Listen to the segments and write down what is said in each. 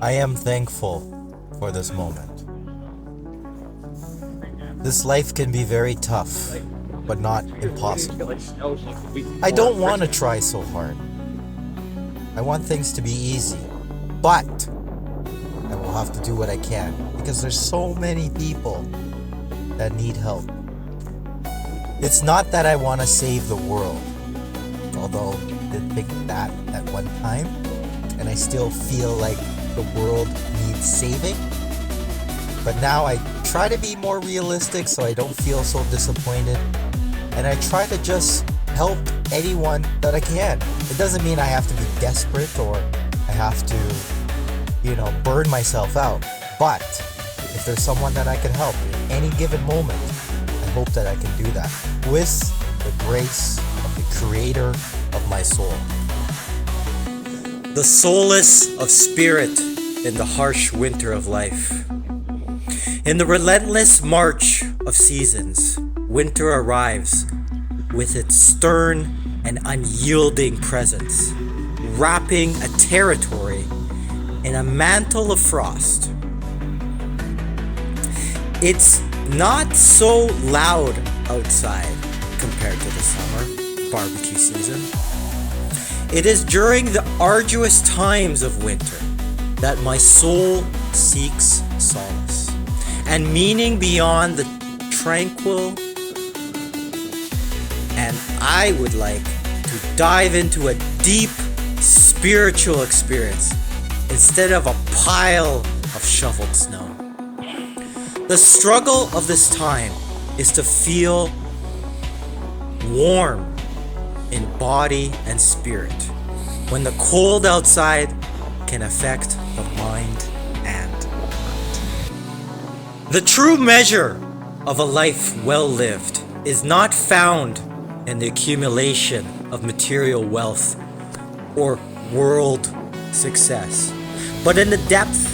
I am thankful for this moment. This life can be very tough, but not impossible. I don't want to try so hard. I want things to be easy, but I will have to do what I can because there's so many people that need help. It's not that I want to save the world, although I did think that at one time, and I still feel like the world needs saving. But now I try to be more realistic so I don't feel so disappointed, and I try to just help anyone that I can. It doesn't mean I have to be desperate or I have to, burn myself out. But if there's someone that I can help in any given moment, I hope that I can do that with the grace of the Creator of my soul. The solace of spirit in the harsh winter of life. In the relentless march of seasons, winter arrives with its stern and unyielding presence, wrapping a territory in a mantle of frost. It's not so loud outside compared to the summer barbecue season. It is during the arduous times of winter that my soul seeks solace and meaning beyond the tranquil, and I would like to dive into a deep spiritual experience instead of a pile of shoveled snow. The struggle of this time is to feel warm in body and spirit when the cold outside can affect the mind and heart. The true measure of a life well lived is not found in the accumulation of material wealth or world success, but in the depth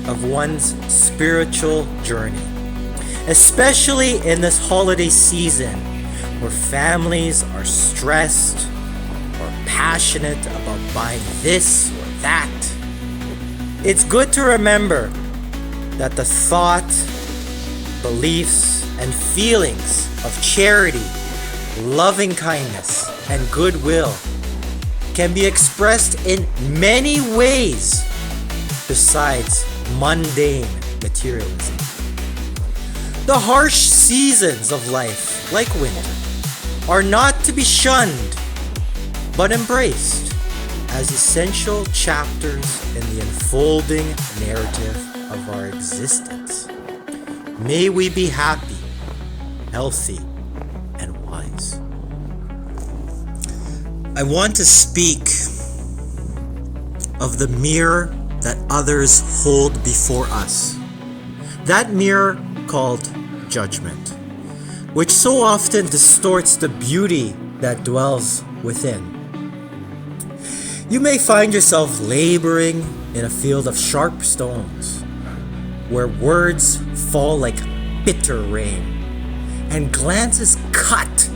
of one's spiritual journey, especially in this holiday season where families are stressed or passionate about buying this or that. It's good to remember that the thought, beliefs, and feelings of charity, loving kindness, and goodwill can be expressed in many ways besides mundane materialism. The harsh seasons of life, like winter, are not to be shunned, but embraced as essential chapters in the unfolding narrative of our existence. May we be happy, healthy, and wise. I want to speak of the mirror that others hold before us. That mirror called judgment, which so often distorts the beauty that dwells within. You may find yourself laboring in a field of sharp stones, where words fall like bitter rain, and glances cut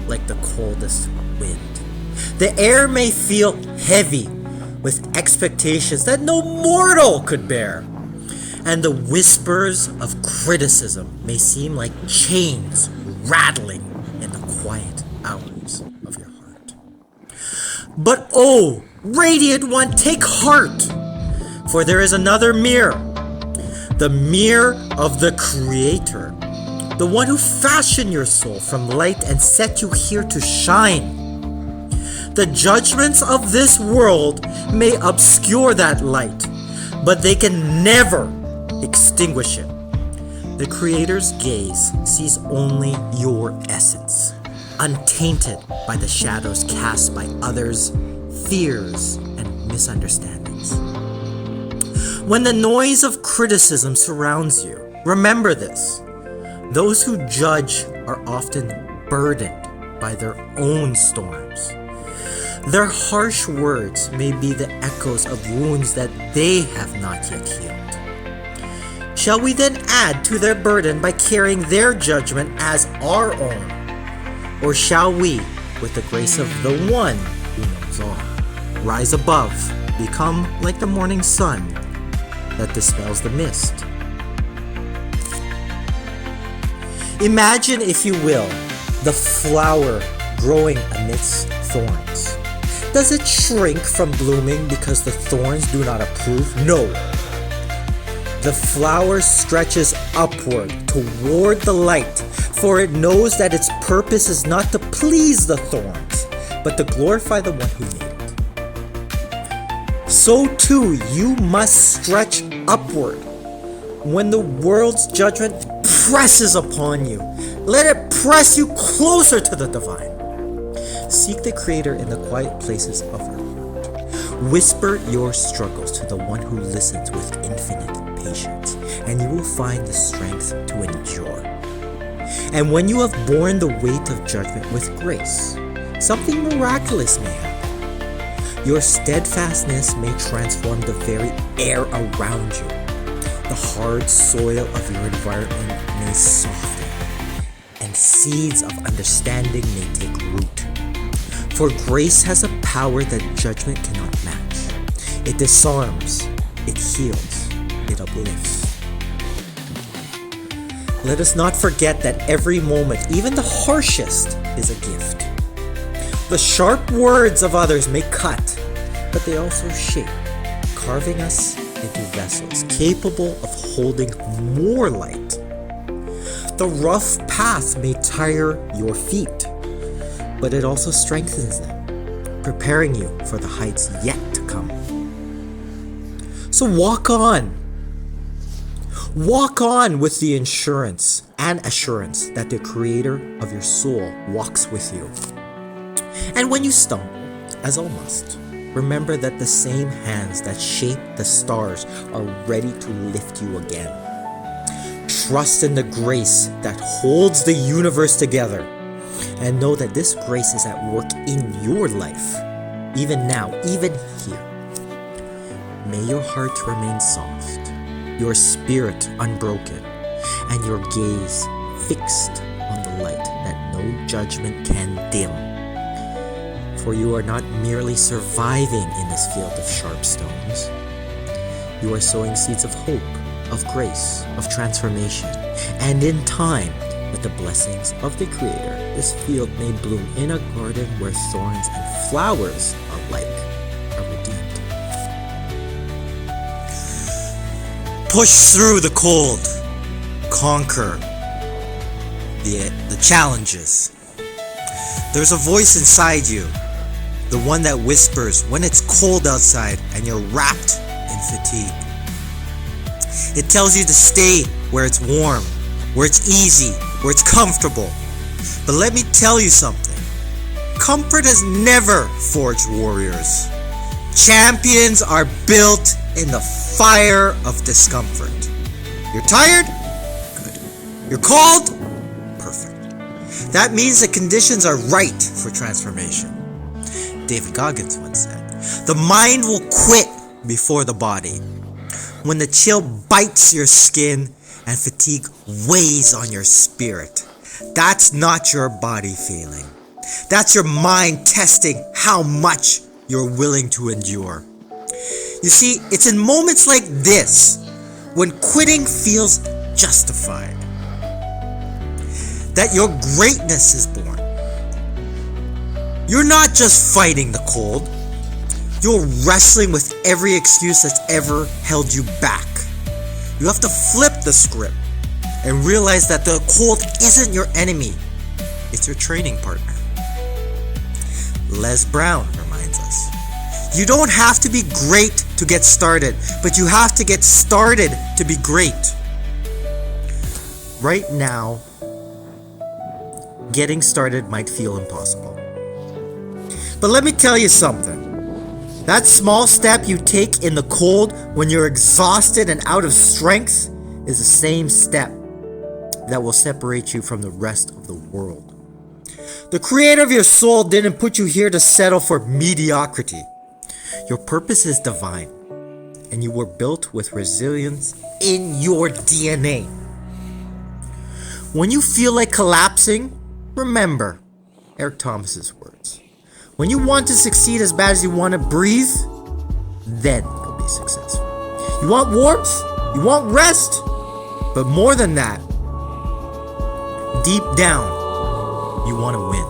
like the coldest wind. The air may feel heavy with expectations that no mortal could bear, and the whispers of criticism may seem like chains rattling in the quiet hours of your heart. But oh, radiant one, take heart, for there is another mirror, the mirror of the Creator, the one who fashioned your soul from light and set you here to shine. The judgments of this world may obscure that light, but they can never extinguish it. The Creator's gaze sees only your essence, untainted by the shadows cast by others' fears and misunderstandings. When the noise of criticism surrounds you, remember this: those who judge are often burdened by their own storms. Their harsh words may be the echoes of wounds that they have not yet healed. Shall we then add to their burden by carrying their judgment as our own? Or shall we, with the grace of the one who knows all, rise above become like the morning sun that dispels the mist. Imagine, if you will, the flower growing amidst thorns. Does it shrink from blooming because the thorns do not approve? No. The flower stretches upward toward the light, for it knows that its purpose is not to please the thorns, but to glorify the one who made it. So too, you must stretch upward. When the world's judgment presses upon you, let it press you closer to the divine. Seek the Creator in the quiet places of your heart. Whisper your struggles to the one who listens with infinite patience, and you will find the strength to endure. And when you have borne the weight of judgment with grace, something miraculous may happen. Your steadfastness may transform the very air around you. The hard soil of your environment may soften, and seeds of understanding may take root. For grace has a power that judgment cannot match. It disarms, it heals, it uplifts. Let us not forget that every moment, even the harshest, is a gift. The sharp words of others may cut, but they also shape, carving us into vessels capable of holding more light. The rough path may tire your feet, but it also strengthens them, preparing you for the heights yet to come. So walk on. Walk on with the assurance that the Creator of your soul walks with you. And when you stumble, as all must, remember that the same hands that shape the stars are ready to lift you again. Trust in the grace that holds the universe together, and know that this grace is at work in your life, even now, even here. May your heart remain soft, your spirit unbroken, and your gaze fixed on the light that no judgment can dim. For you are not merely surviving in this field of sharp stones. You are sowing seeds of hope, of grace, of transformation, and in time, with the blessings of the Creator, this field may bloom in a garden where thorns and flowers alike are redeemed. Push through the cold. Conquer the challenges. There's a voice inside you, the one that whispers when it's cold outside and you're wrapped in fatigue. It tells you to stay where it's warm, where it's easy, where it's comfortable. But let me tell you something. Comfort has never forged warriors. Champions are built in the fire of discomfort. You're tired? Good. You're cold? Perfect. That means the conditions are right for transformation. David Goggins once said, "The mind will quit before the body. When the chill bites your skin and fatigue weighs on your spirit, that's not your body failing. That's your mind testing how much you're willing to endure." You see, it's in moments like this when quitting feels justified that your greatness is born. You're not just fighting the cold. You're wrestling with every excuse that's ever held you back. You have to flip the script and realize that the cold isn't your enemy. It's your training partner. Les Brown reminds us, you don't have to be great to get started, but you have to get started to be great. Right now, getting started might feel impossible. But let me tell you something. That small step you take in the cold when you're exhausted and out of strength is the same step that will separate you from the rest of the world. The Creator of your soul didn't put you here to settle for mediocrity. Your purpose is divine, and you were built with resilience in your DNA. When you feel like collapsing, remember Eric Thomas's words. When you want to succeed as bad as you want to breathe, then you'll be successful. You want warmth? You want rest? But more than that, deep down, you want to win.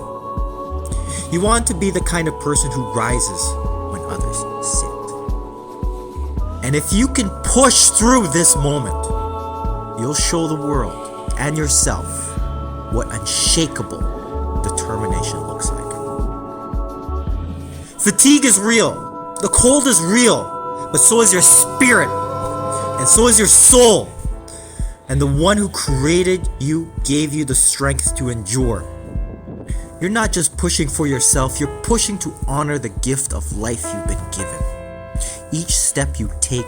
You want to be the kind of person who rises when others sit. And if you can push through this moment, you'll show the world and yourself what unshakable determination looks like. Fatigue is real. The cold is real. But so is your spirit. And so is your soul. And the one who created you gave you the strength to endure. You're not just pushing for yourself, you're pushing to honor the gift of life you've been given. Each step you take,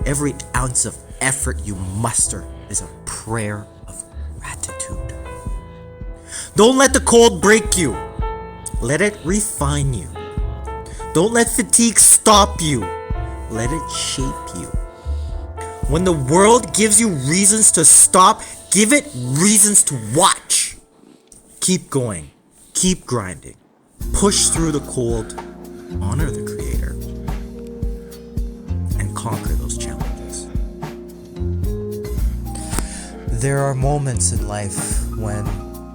every ounce of effort you muster is a prayer of gratitude. Don't let the cold break you. Let it refine you. Don't let fatigue stop you. Let it shape you. When the world gives you reasons to stop, give it reasons to watch. Keep going. Keep grinding. Push through the cold. Honor the Creator. And conquer those challenges. There are moments in life when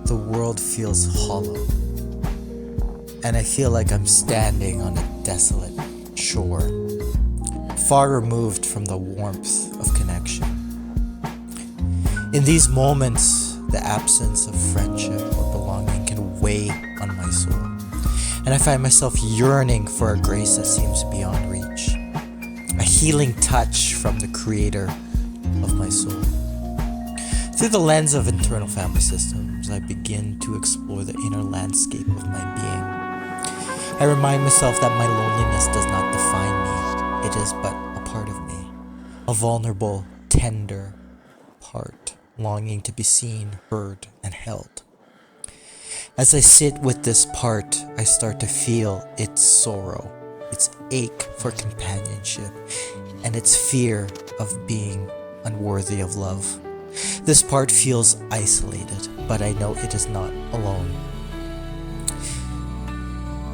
the world feels hollow. And I feel like I'm standing on a desolate shore, far removed from the warmth of connection. In these moments, the absence of friendship or belonging can weigh on my soul, and I find myself yearning for a grace that seems beyond reach, a healing touch from the Creator of my soul. Through the lens of internal family systems, I begin to explore the inner landscape of my being. I remind myself that my loneliness does not define me. It is but a part of me. A vulnerable, tender part, longing to be seen, heard, and held. As I sit with this part, I start to feel its sorrow, its ache for companionship, and its fear of being unworthy of love. This part feels isolated, but I know it is not alone.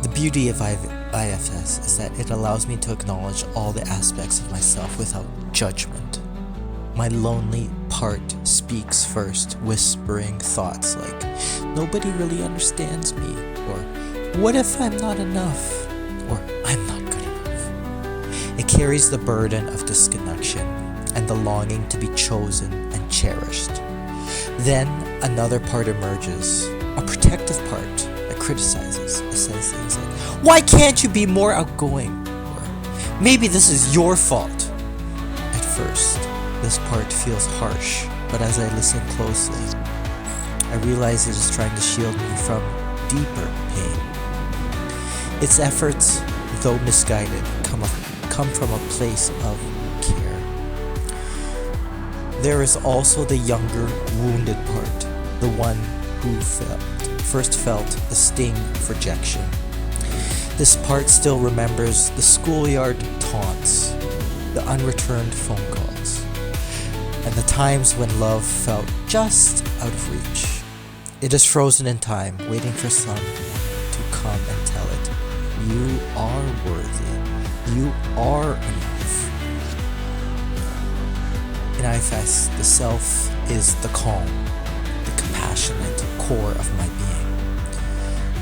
The beauty of IFS is that it allows me to acknowledge all the aspects of myself without judgment. My lonely part speaks first, whispering thoughts like, nobody really understands me, or what if I'm not enough, or I'm not good enough. It carries the burden of disconnection and the longing to be chosen and cherished. Then another part emerges, a protective part that criticizes. It says things like, why can't you be more outgoing? Or maybe this is your fault. At first, this part feels harsh, but as I listen closely, I realize it is trying to shield me from deeper pain. Its efforts, though misguided, come from a place of care. There is also the younger, wounded part, the one who first felt the sting of rejection. This part still remembers the schoolyard taunts, the unreturned phone calls, and the times when love felt just out of reach. It is frozen in time, waiting for someone to come and tell it, you are worthy, you are enough. In IFS, the self is the calm, the compassionate core of my being.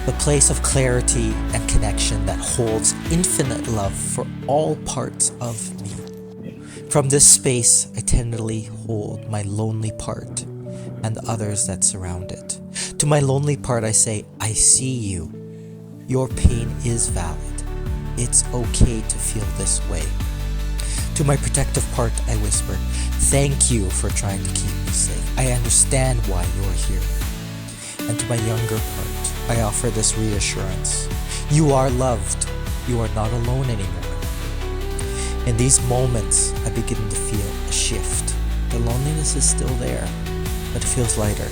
The place of clarity and connection that holds infinite love for all parts of me. From this space, I tenderly hold my lonely part and the others that surround it. To my lonely part, I say, I see you. Your pain is valid. It's okay to feel this way. To my protective part, I whisper, thank you for trying to keep me safe. I understand why you're here. And to my younger part, I offer this reassurance. You are loved. You are not alone anymore. In these moments, I begin to feel a shift. The loneliness is still there, but it feels lighter,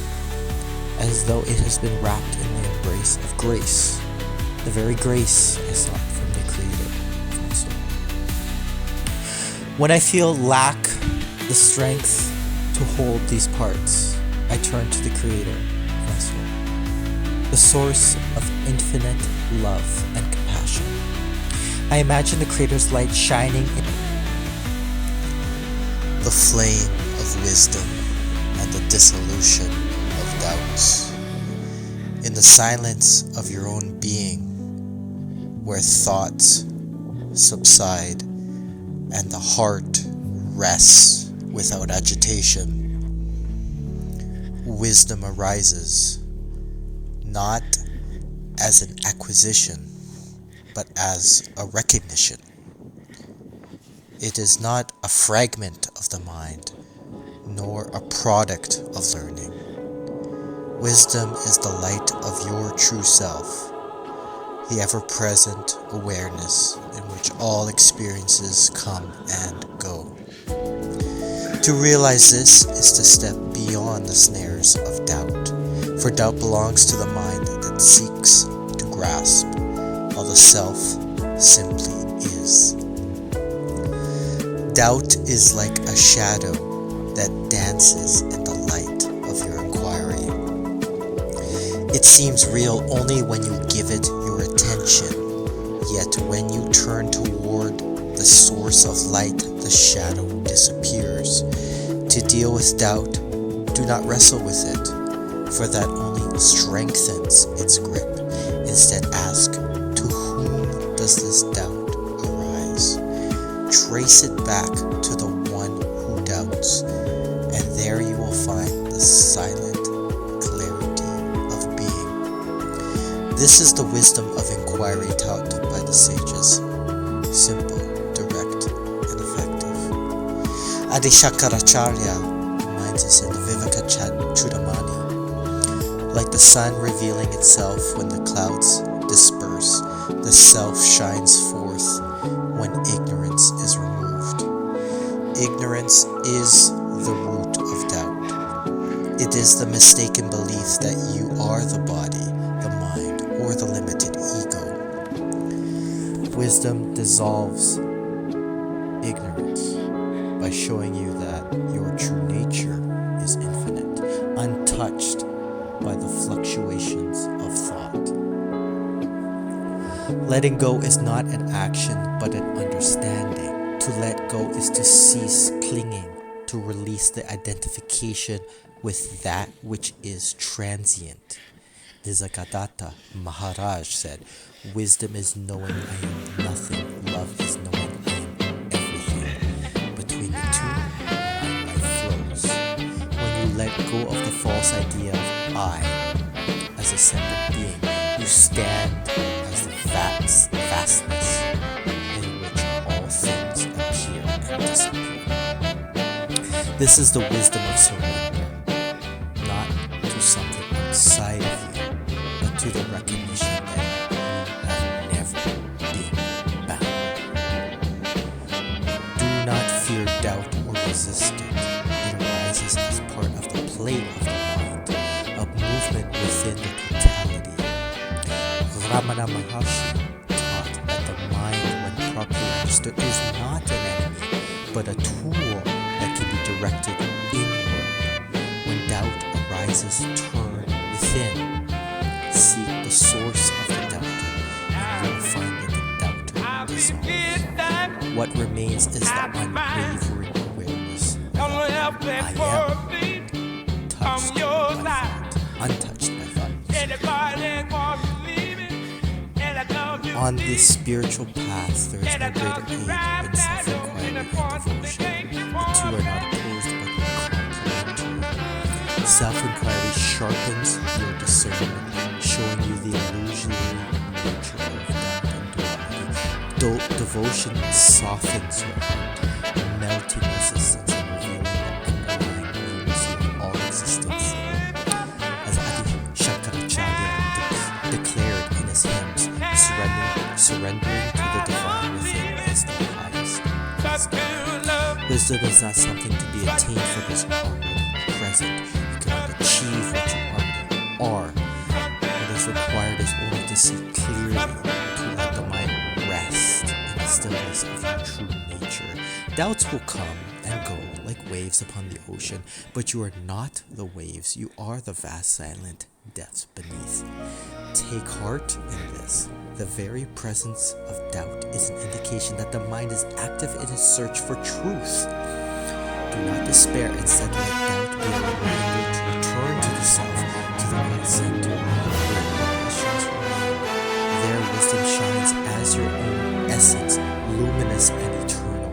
as though it has been wrapped in the embrace of grace, the very grace I sought from the Creator of my soul. When I feel lack the strength to hold these parts, I turn to the Creator of my soul, the source of infinite love and compassion. I imagine the Creator's light shining in the flame of wisdom and the dissolution of doubts. In the silence of your own being, where thoughts subside and the heart rests without agitation, wisdom arises, not as an acquisition, but as a recognition. It is not a fragment of the mind, nor a product of learning. Wisdom is the light of your true self, the ever-present awareness in which all experiences come and go. To realize this is to step beyond the snares of doubt, for doubt belongs to the mind that seeks to grasp, while the self simply is. Doubt is like a shadow that dances in the light of your inquiry. It seems real only when you give it your attention, yet when you turn toward the source of light, the shadow disappears. To deal with doubt, do not wrestle with it, for that only strengthens its grip. Instead, ask, to whom does this doubt arise? Trace it back to the one who doubts, and there you will find the silent clarity of being. This is the wisdom of inquiry taught by the sages. Simple, direct, and effective. Adi Shankaracharya reminds us in the Viveka Chudamani, like the sun revealing itself when the clouds disperse, the self shines forth when ignorance is removed. Ignorance is the root of doubt. It is the mistaken belief that you are the body, the mind, or the limited ego. Wisdom dissolves ignorance by showing you that your true nature is infinite, untouched by the fluctuations of thought. Letting go is not an action but an understanding. To let go is to cease clinging, to release the identification with that which is transient. Nisargadatta Maharaj said, wisdom is knowing I am nothing, love is knowing I am everything. Between the two, my life flows. When you let go of the false idea of I as a separate being, you stand as the vastness in which all things appear and disappear. This is the wisdom of surrender, not to something outside of you, but to the recognition that you have never been bound. Do not fear doubt or resist it. It arises as part of the play of the mind, a movement within the totality. Ramana Maharshi taught that the mind, when properly understood, is not an enemy, but a tool that can be directed inward. When doubt arises, turn within. Seek the source of the doubter, and you will find that the doubter dissolves. What remains is the unwavering awareness that I am touched by thought, untouched by thought. On this spiritual path, there is no greater aid than self-inquiry and devotion. The two are not opposed but complementary. Self-inquiry sharpens your discernment, showing you the illusionary nature of doubt and duality. Devotion softens your heart, melting resistance and revealing the underlying unity of all existence. As Adi Shankaracharya declared in his hymns, surrendering to the divine within is the highest wisdom. Wisdom is not something to be attained for it is already present. You cannot achieve what you already are. What is required is only to see clearly, to let the mind rest in the stillness of your true nature. Doubts will come and go like waves upon the ocean, but you are not the waves, you are the vast silent depths beneath. Take heart in this. The very presence of doubt is an indication that the mind is active in its search for truth. Do not despair, instead let doubt be a reminder to return to the self, to the right center, where your questions remain. There wisdom shines as your own essence, luminous and eternal.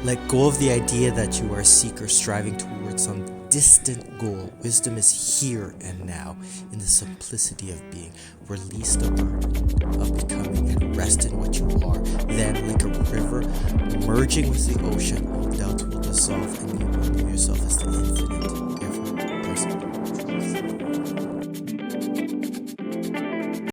Let go of the idea that you are a seeker striving towards some distant goal. Wisdom is here and now, in the simplicity of being. Release the burden of becoming and rest in what you are. Then, like a river merging with the ocean, doubt will dissolve and you will know yourself as the infinite, ever-present truth.